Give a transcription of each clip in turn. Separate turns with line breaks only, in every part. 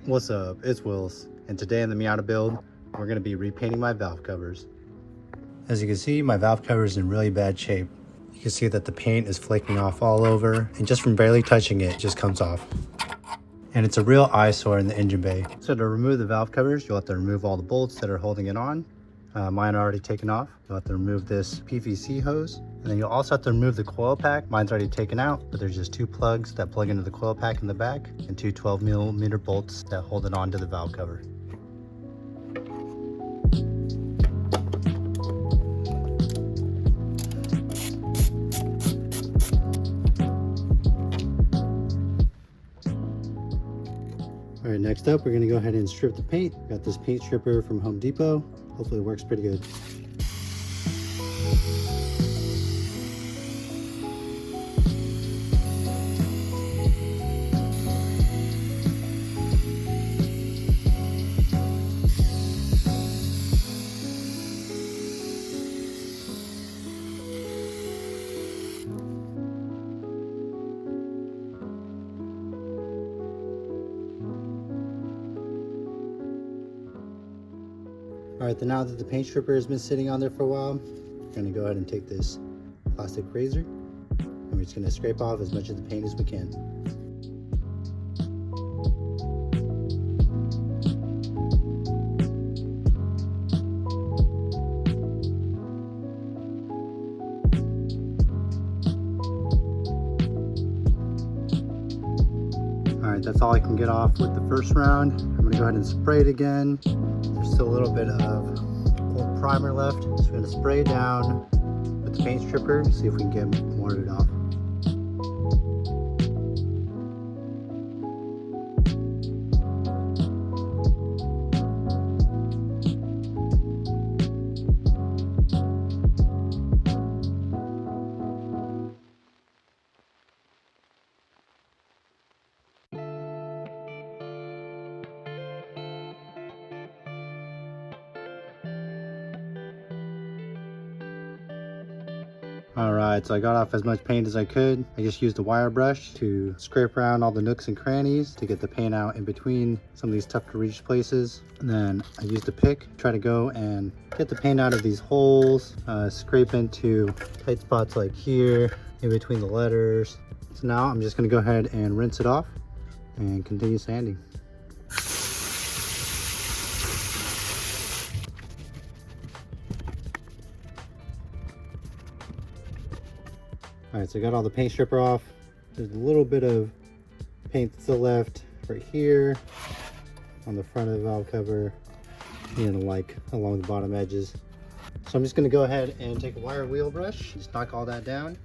What's up, it's Wills, and today in the Miata build, we're going to be repainting my valve covers. As you can see, my valve cover is in really bad shape. You can see that the paint is flaking off all over, and just from barely touching it, it just comes off. And it's a real eyesore in the engine bay. So to remove the valve covers, you'll have to remove all the bolts that are holding it on. Mine are already taken off. You'll have to remove this PVC hose. And then you'll also have to remove the coil pack. Mine's already taken out, but there's just 2 plugs that plug into the coil pack in the back and 2 12mm bolts that hold it onto the valve cover. All right, next up, we're gonna go ahead and strip the paint. Got this paint stripper from Home Depot. Hopefully it works pretty good. All right, then now that the paint stripper has been sitting on there for a while, we're gonna go ahead and take this plastic razor and we're just gonna scrape off as much of the paint as we can. All right, that's all I can get off with the first round. I'm gonna go ahead and spray it again. There's still a little bit of old primer left, so we're gonna spray it down with the paint stripper, see if we can get more of it off. Alright, so I got off as much paint as I could. I just used a wire brush to scrape around all the nooks and crannies to get the paint out in between some of these tough to reach places. And then I used a pick, try to go and get the paint out of these holes, scrape into tight spots like here, in between the letters. So now I'm just going to go ahead and rinse it off and continue sanding. All right, so I got all the paint stripper off. There's a little bit of paint still left right here on the front of the valve cover and like along the bottom edges. So I'm just gonna go ahead and take a wire wheel brush, just knock all that down.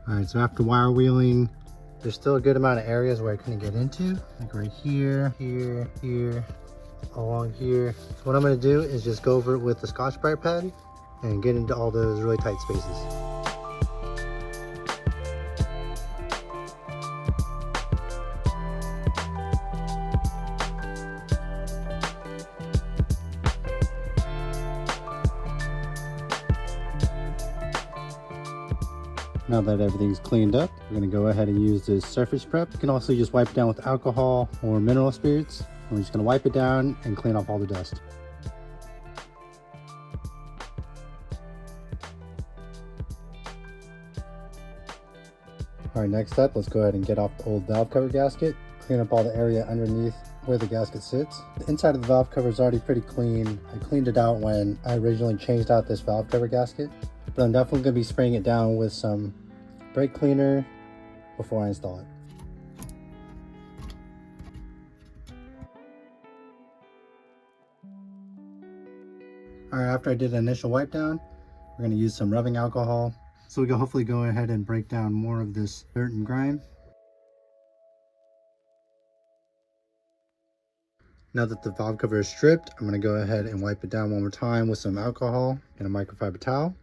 All right, so after wire wheeling, there's still a good amount of areas where I couldn't get into, like right here, here, along here. So what I'm gonna do is just go over it with the Scotch-Brite pad and get into all those really tight spaces. Now that everything's cleaned up, we're gonna go ahead and use this surface prep. You can also just wipe it down with alcohol or mineral spirits. We're just gonna wipe it down and clean off all the dust. All right, next up, let's go ahead and get off the old valve cover gasket, clean up all the area underneath where the gasket sits. The inside of the valve cover is already pretty clean. I cleaned it out when I originally changed out this valve cover gasket, but I'm definitely gonna be spraying it down with some brake cleaner before I install it. All right, after I did an initial wipe down, we're going to use some rubbing alcohol so we can hopefully go ahead and break down more of this dirt and grime. Now that the valve cover is stripped, I'm going to go ahead and wipe it down one more time with some alcohol and a microfiber towel.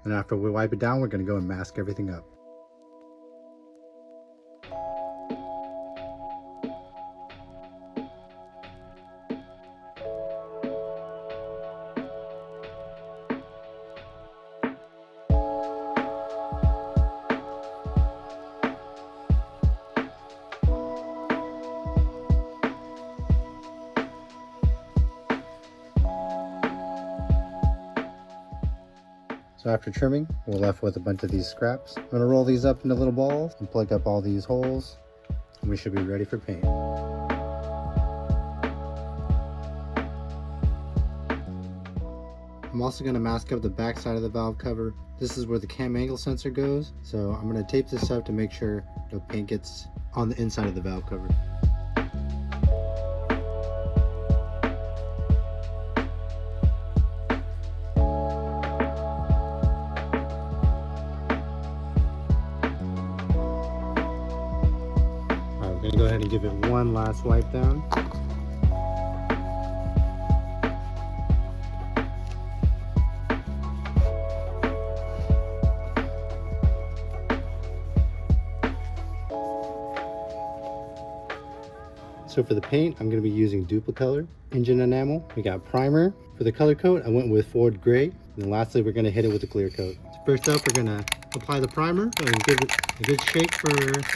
And after we wipe it down, we're going to go and mask everything up. So after trimming, we're left with a bunch of these scraps. I'm gonna roll these up into little balls and plug up all these holes, and we should be ready for paint. I'm also gonna mask up the back side of the valve cover. This is where the cam angle sensor goes, so I'm gonna tape this up to make sure no paint gets on the inside of the valve cover. I'm gonna go ahead and give it one last wipe down. So for the paint, I'm gonna be using Duplicolor engine enamel. We got primer. For the color coat, I went with Ford Gray. And then lastly, we're gonna hit it with a clear coat. So first up, we're gonna apply the primer and give it a good shake for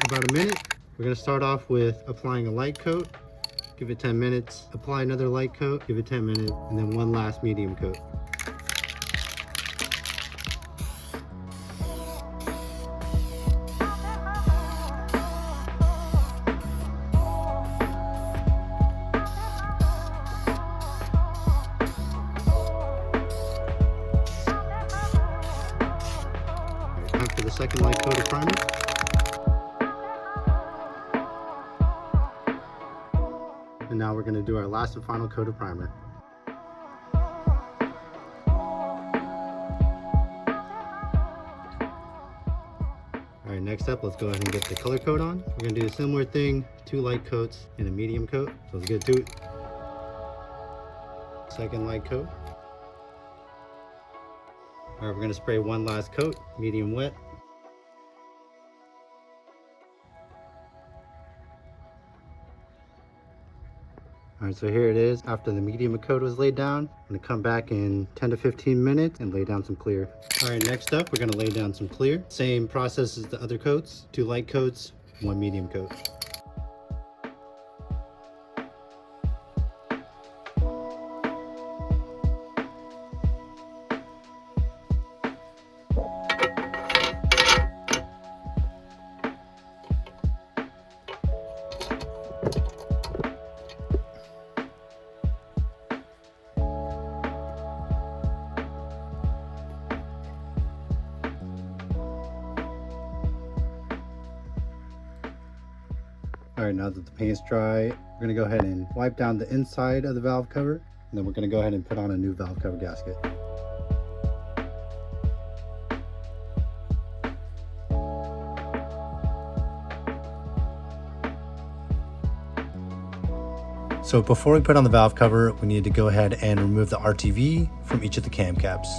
about a minute. We're gonna start off with applying a light coat, give it 10 minutes, apply another light coat, give it 10 minutes, and then one last medium coat. Time for the second light coat of primer. And now we're going to do our last and final coat of primer. Alright, next up, let's go ahead and get the color coat on. We're going to do a similar thing, 2 light coats and a medium coat. So let's get to it. Second light coat. Alright, we're going to spray one last coat, medium wet. Alright, so here it is after the medium coat was laid down. I'm going to come back in 10 to 15 minutes and lay down some clear. Alright, next up we're going to lay down some clear. Same process as the other coats, 2 light coats, 1 medium coat. Alright, now that the paint's dry, we're going to go ahead and wipe down the inside of the valve cover, and then we're going to go ahead and put on a new valve cover gasket. So before we put on the valve cover, we need to go ahead and remove the RTV from each of the cam caps.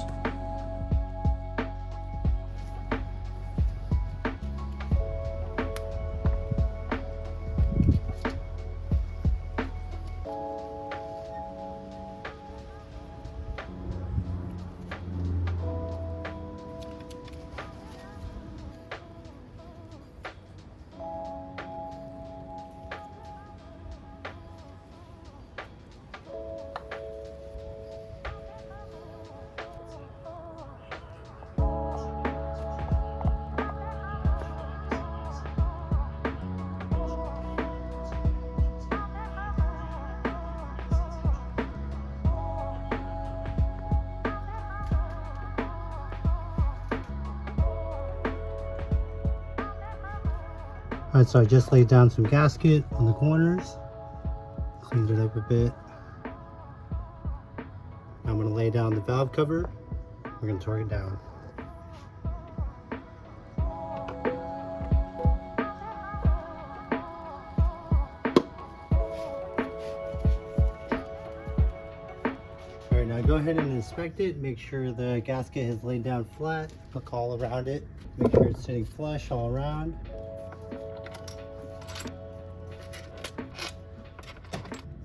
Alright, so I just laid down some gasket on the corners, cleaned it up a bit. I'm going to lay down the valve cover. We're going to torque it down. Alright, now go ahead and inspect it. Make sure the gasket has laid down flat. Look all around it. Make sure it's sitting flush all around.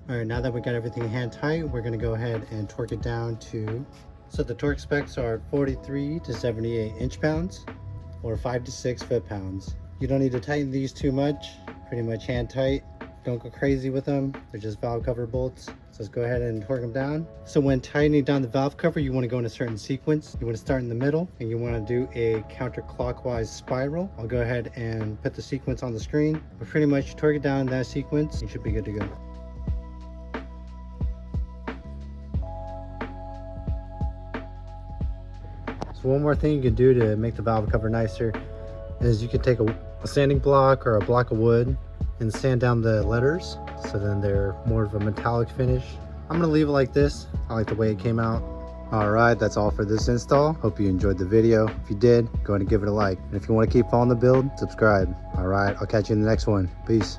Alright, now that we got everything hand tight, we're going to go ahead and torque it down to, so the torque specs are 43 to 78 inch-pounds or 5 to 6 foot-pounds. You don't need to tighten these too much, pretty much hand tight. Don't go crazy with them, they're just valve cover bolts. So let's go ahead and torque them down. So when tightening down the valve cover, you want to go in a certain sequence. You want to start in the middle and you want to do a counterclockwise spiral. I'll go ahead and put the sequence on the screen, but pretty much torque it down in that sequence, you should be good to go. So one more thing you can do to make the valve cover nicer is you could take a sanding block or a block of wood and sand down the letters so then they're more of a metallic finish. I'm gonna leave it like this. I like the way it came out. Alright, that's all for this install. Hope you enjoyed the video. If you did, go ahead and give it a like. And if you want to keep following the build, subscribe. Alright, I'll catch you in the next one. Peace.